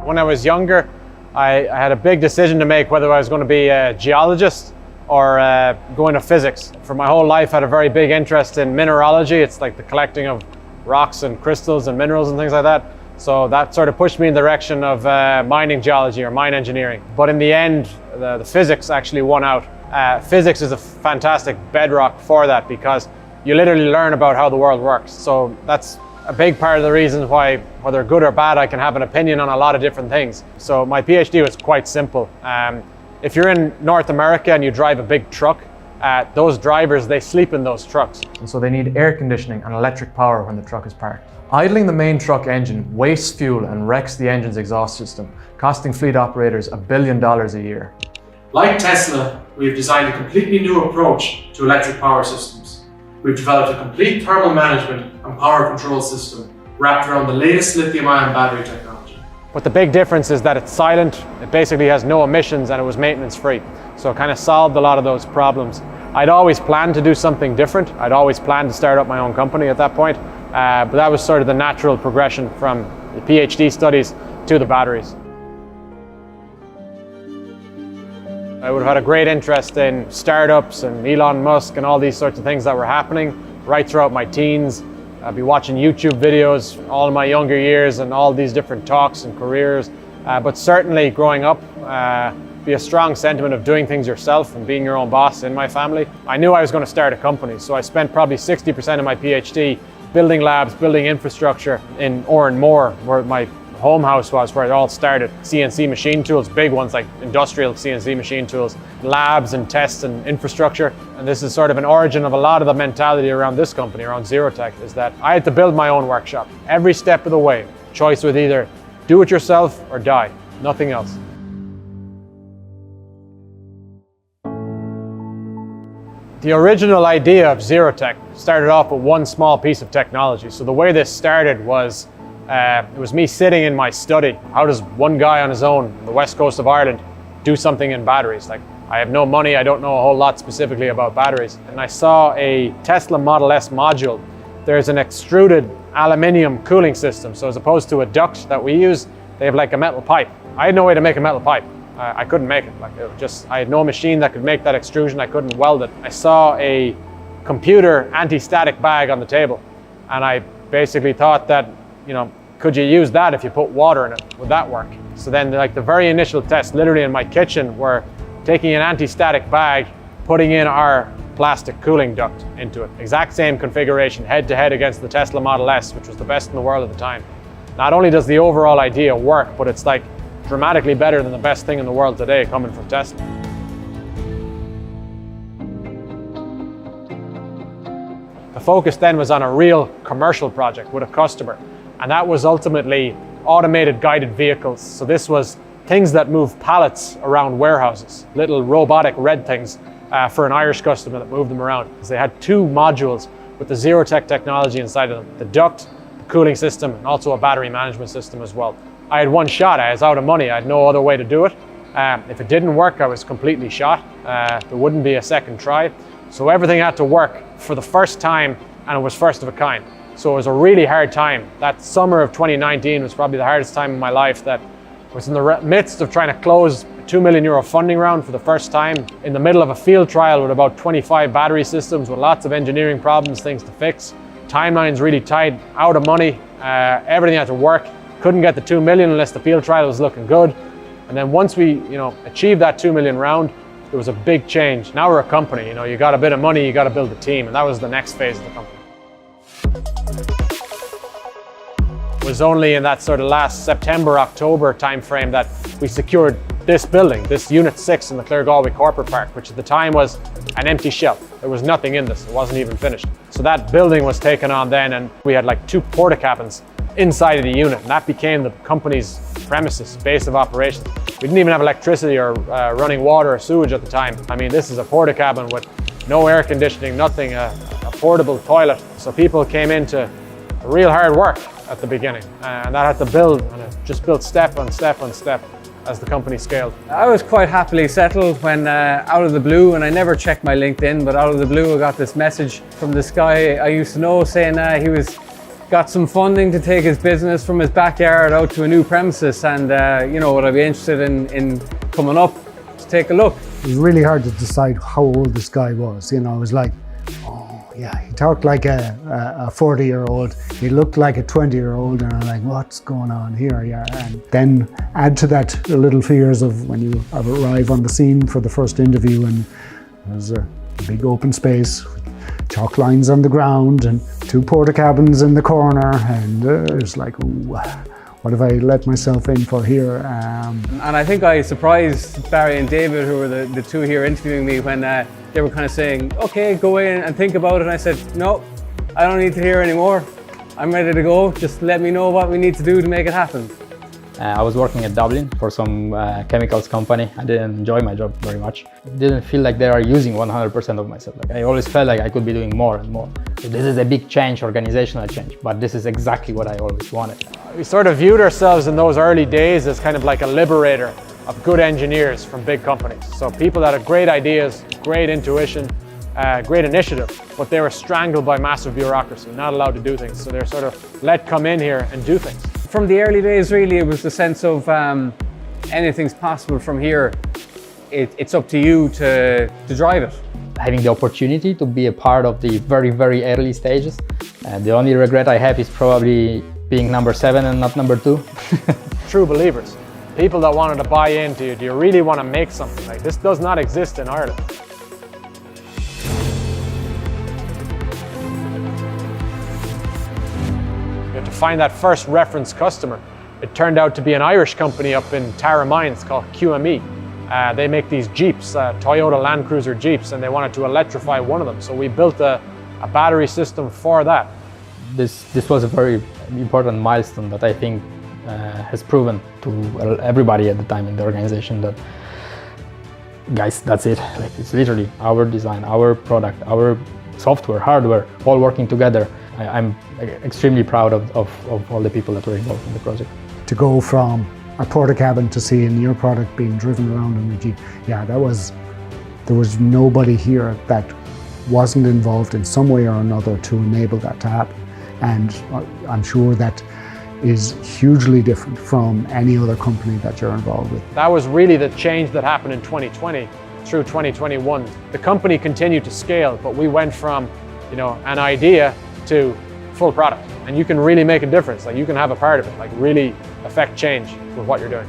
When I was younger, I had a big decision to make whether I was going to be a geologist or go into physics. For my whole life, I had a very big interest in mineralogy. It's like the collecting of rocks and crystals and minerals and things like that. So that sort of pushed me in the direction of mining geology or mine engineering. But in the end, the physics actually won out. Physics is a fantastic bedrock for that because you literally learn about how the world works. So that's a big part of the reason why, whether good or bad, I can have an opinion on a lot of different things. So my PhD was quite simple. If you're in North America and you drive a big truck, those drivers, they sleep in those trucks. And so they need air conditioning and electric power when the truck is parked. Idling the main truck engine wastes fuel and wrecks the engine's exhaust system, costing fleet operators $1 billion a year. Like Tesla, we've designed a completely new approach to electric power systems. We've developed a complete thermal management and power control system wrapped around the latest lithium-ion battery technology. But the big difference is that it's silent, it basically has no emissions, and it was maintenance free. So it kind of solved a lot of those problems. I'd always planned to do something different. I'd always planned to start up my own company at that point. But that was sort of the natural progression from the PhD studies to the batteries. I would have had a great interest in startups and Elon Musk and all these sorts of things that were happening right throughout my teens. I'd be watching YouTube videos all in my younger years and all these different talks and careers. But certainly growing up, be a strong sentiment of doing things yourself and being your own boss in my family. I knew I was going to start a company, so I spent probably 60% of my PhD building labs, building infrastructure in Moore, where my home house was, where it all started. CNC machine tools, big ones like industrial CNC machine tools, labs and tests and infrastructure. And this is sort of an origin of a lot of the mentality around this company, around Xerotech, is that I had to build my own workshop. Every step of the way, choice was either do it yourself or die, nothing else. The original idea of Xerotech started off with one small piece of technology. So the way this started was, it was me sitting in my study. How does one guy on his own on the west coast of Ireland do something in batteries? Like, I have no money, I don't know a whole lot specifically about batteries. And I saw a Tesla Model S module. There's an extruded aluminium cooling system. So as opposed to a duct that we use, they have like a metal pipe. I had no way to make a metal pipe. I couldn't make it. I had no machine that could make that extrusion. I couldn't weld it. I saw a computer anti-static bag on the table, and I basically thought that, could you use that if you put water in it? Would that work? So then, like the very initial test, literally in my kitchen, were taking an anti-static bag, putting in our plastic cooling duct into it. Exact same configuration, head to head against the Tesla Model S, which was the best in the world at the time. Not only does the overall idea work, but it's like dramatically better than the best thing in the world today coming from Tesla. The focus then was on a real commercial project with a customer, and that was ultimately automated guided vehicles. So this was things that move pallets around warehouses, little robotic red things for an Irish customer that moved them around. Because they had two modules with the Xerotech technology inside of them, the duct, the cooling system, and also a battery management system as well. I had one shot, I was out of money, I had no other way to do it. If it didn't work, I was completely shot. There wouldn't be a second try. So everything had to work for the first time, and it was first of a kind. So it was a really hard time. That summer of 2019 was probably the hardest time in my life. That was in the midst of trying to close a €2 million funding round for the first time, in the middle of a field trial with about 25 battery systems with lots of engineering problems, things to fix. Timelines really tight, out of money, everything had to work. Couldn't get the 2 million unless the field trial was looking good. And then once we, achieved that 2 million round, there was a big change. Now we're a company, you got a bit of money, you got to build a team, and that was the next phase of the company. It was only in that sort of last September, October timeframe that we secured this building, this Unit 6 in the Claregalway Corporate Park, which at the time was an empty shell. There was nothing in this, it wasn't even finished. So that building was taken on then, and we had like 2 porta cabins inside of the unit, and that became the company's premises, base of operations. We didn't even have electricity or running water or sewage at the time. I mean, this is a porta cabin with no air conditioning, nothing, a portable toilet. So people came into real hard work at the beginning, and that had to build, and it just built step on step on step as the company scaled. I was quite happily settled when out of the blue, and I never checked my LinkedIn, but out of the blue I got this message from this guy I used to know saying he was got some funding to take his business from his backyard out to a new premises, and you know, would I be interested in coming up to take a look? It was really hard to decide how old this guy was. You know, I was like, oh yeah, he talked like a 40-year-old. He looked like a 20-year-old, and I'm like, what's going on here? Yeah, and then add to that the little fears of when you arrive on the scene for the first interview, and there's a big open space, chalk lines on the ground, and 2 porta cabins in the corner, and it's like, ooh, what have I let myself in for here? And I think I surprised Barry and David, who were the 2 here interviewing me, when they were kind of saying, okay, go in and think about it. And I said, no, I don't need to hear anymore. I'm ready to go. Just let me know what we need to do to make it happen. I was working at Dublin for some chemicals company. I didn't enjoy my job very much. Didn't feel like they are using 100% of myself. Like, I always felt like I could be doing more and more. So this is a big change, organizational change, but this is exactly what I always wanted. We sort of viewed ourselves in those early days as kind of like a liberator of good engineers from big companies. So people that had great ideas, great intuition, great initiative, but they were strangled by massive bureaucracy, not allowed to do things. So they're sort of let come in here and do things. From the early days, really, it was the sense of anything's possible from here. It's up to you to drive it. Having the opportunity to be a part of the very, very early stages. The only regret I have is probably being number 7 and not number 2. True believers, people that wanted to buy into you. Do you really want to make something? Like, this does not exist in Ireland. You have to find that first reference customer. It turned out to be an Irish company up in Tara Mines called QME. They make these Jeeps, Toyota Land Cruiser Jeeps, and they wanted to electrify one of them. So we built a battery system for that. This was a very important milestone that I think has proven to everybody at the time in the organization that, guys, that's it. Like, it's literally our design, our product, our software, hardware, all working together. I'm extremely proud of all the people that were involved in the project. To go from a porta cabin to seeing your product being driven around in the Jeep, yeah, there was nobody here that wasn't involved in some way or another to enable that to happen. And I'm sure that is hugely different from any other company that you're involved with. That was really the change that happened in 2020 through 2021. The company continued to scale, but we went from, you know, an idea to full product. And you can really make a difference. Like, you can have a part of it, like really affect change with what you're doing.